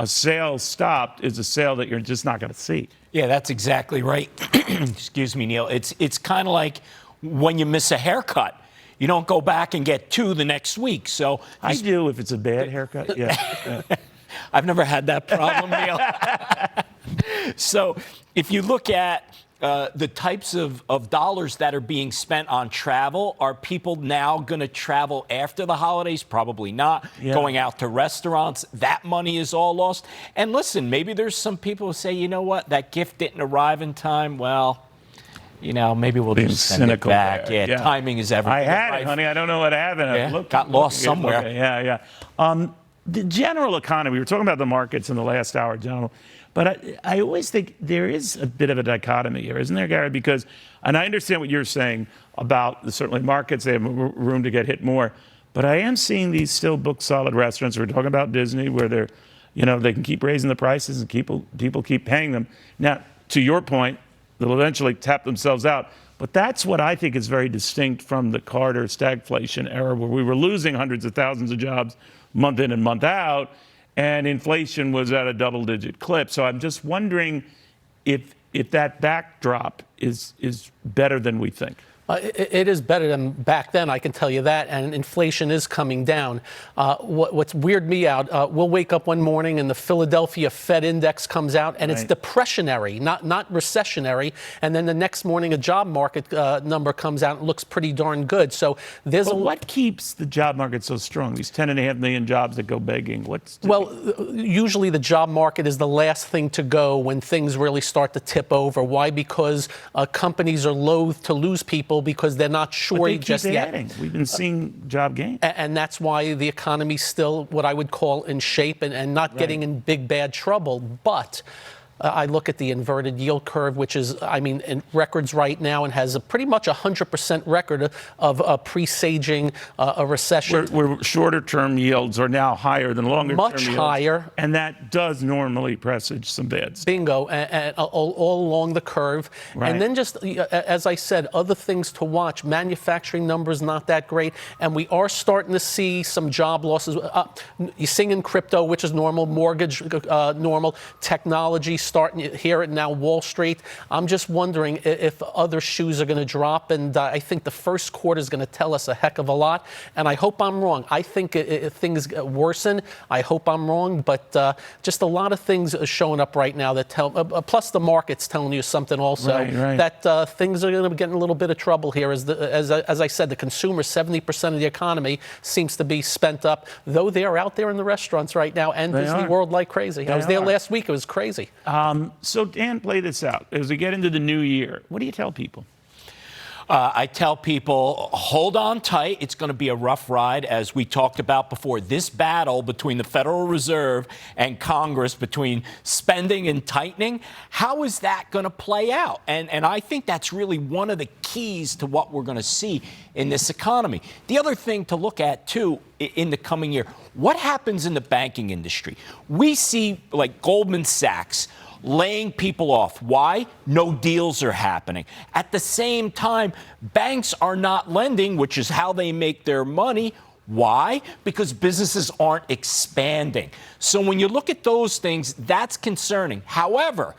a sale stopped is a sale that you're just not going to see. Yeah, that's exactly right. Excuse me, Neil. It's kind of like when you miss a haircut. You don't go back and get two the next week. So I do if it's a bad haircut. Yeah. I've never had that problem, Neil. So if you look at the types of dollars that are being spent on travel, are people now going to travel after the holidays? Probably not. Yeah. Going out to restaurants, that money is all lost. And listen, maybe there's some people who say, you know what, that gift didn't arrive in time. Well, you know, maybe we'll just send it back. Yeah, timing is everything. I had it, honey. I don't know what happened. Yeah, got lost somewhere. Yeah. The general economy, we were talking about the markets in the last hour, general. But I always think there is a bit of a dichotomy here, isn't there, Gary? Because, and I understand what you're saying about certainly markets, they have room to get hit more. But I am seeing these still book solid restaurants. We're talking about Disney, where they're, they can keep raising the prices and people keep paying them. Now, to your point, they'll eventually tap themselves out. But that's what I think is very distinct from the Carter Stagflation era, where we were losing hundreds of thousands of jobs month in and month out, and inflation was at a double-digit clip. So I'm just wondering if that backdrop is better than we think. It is better than back then, I can tell you that, and inflation is coming down. What's weirded me out, we'll wake up one morning and the Philadelphia Fed Index comes out, and it's depressionary, not recessionary, and then the next morning a job market number comes out and looks pretty darn good. So there's what keeps the job market so strong? These 10.5 million jobs that go begging. Usually the job market is the last thing to go when things really start to tip over. Why? Because companies are loath to lose people because they're not sure just yet. We've been seeing job gains. And that's why the economy's still what I would call in shape and not getting in big, bad trouble. But I look at the inverted yield curve, which is, in records right now, and has pretty much 100% record of presaging a recession. Where shorter-term yields are now higher than longer-term yields. Much higher. And that does normally presage some bad. Bingo, and all along the curve. Right. And then just, as I said, other things to watch. Manufacturing numbers not that great, and we are starting to see some job losses. You're seeing in crypto, which is normal, mortgage normal, technology starting to hear it now, Wall Street. I'm just wondering if other shoes are going to drop, and I think the first quarter is going to tell us a heck of a lot, and I hope I'm wrong. I think things worsen. I hope I'm wrong, but just a lot of things are showing up right now that tell, plus the market's telling you something also, that things are going to get in a little bit of trouble here. As I said, the consumer, 70% of the economy seems to be spent up, though they're out there in the restaurants right now and Disney World like crazy. I was there last week. It was crazy. So, Dan, play this out. As we get into the new year, what do you tell people? I tell people, hold on tight. It's going to be a rough ride, as we talked about before. This battle between the Federal Reserve and Congress, between spending and tightening, how is that going to play out? And I think that's really one of the keys to what we're going to see in this economy. The other thing to look at, too, in the coming year, what happens in the banking industry? We see, like Goldman Sachs, laying people off. Why? No deals are happening. At the same time, banks are not lending, which is how they make their money. Why? Because businesses aren't expanding. So when you look at those things, that's concerning. However,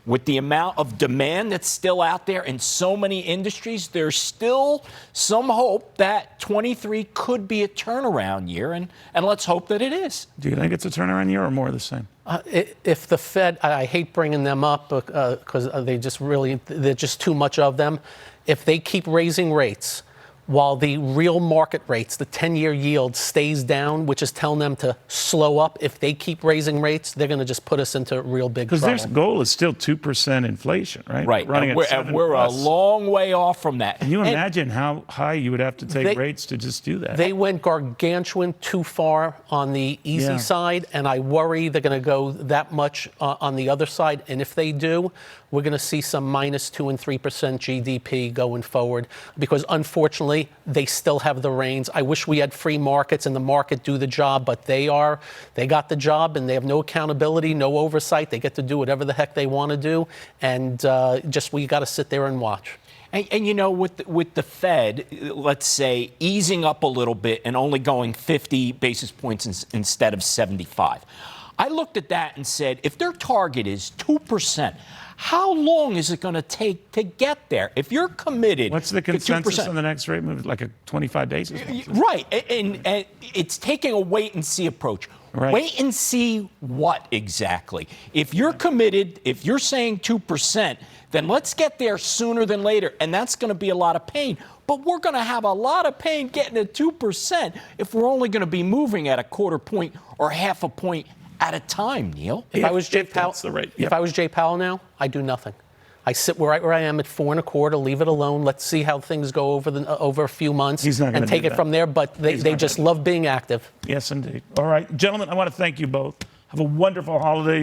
with the amount of demand that's still out there in so many industries, there's still some hope that 23 could be a turnaround year, and let's hope that it is. Do you think it's a turnaround year or more of the same? If the Fed, I hate bringing them up because they're just too much of them. If they keep raising rates, while the real market rates, the 10-year yield stays down, which is telling them to slow up. If they keep raising rates, they're going to just put us into real big trouble. Because their goal is still 2% inflation, right? Right. We're a long way off from that. Can you imagine how high you would have to take rates to just do that? They went gargantuan too far on the easy side, and I worry they're going to go that much on the other side. And if they do, we're going to see some -2% and 3% GDP going forward because, unfortunately, they still have the reins. I wish we had free markets and the market do the job, but they got the job and they have no accountability, no oversight. They get to do whatever the heck they want to do, and we got to sit there and watch. And with the Fed, let's say, easing up a little bit and only going 50 basis points instead of 75, I looked at that and said, if their target is 2%, how long is it going to take to get there? If you're committed What's the to consensus 2%, on the next rate move? Like a 25 basis points? right, and it's taking a wait and see approach. Right. Wait and see what exactly. If you're committed, if you're saying 2%, then let's get there sooner than later, and that's going to be a lot of pain. But we're going to have a lot of pain getting to 2% if we're only going to be moving at a quarter point or half a point at a time, Neil. If I was Jay Powell, that's the rate, if I was Jay Powell now, I do nothing. I sit right where I am at 4.25, leave it alone. Let's see how things go over a few months He's not gonna and take do it that. from there. But they just love being active. Yes, indeed. All right, gentlemen, I want to thank you both. Have a wonderful holiday.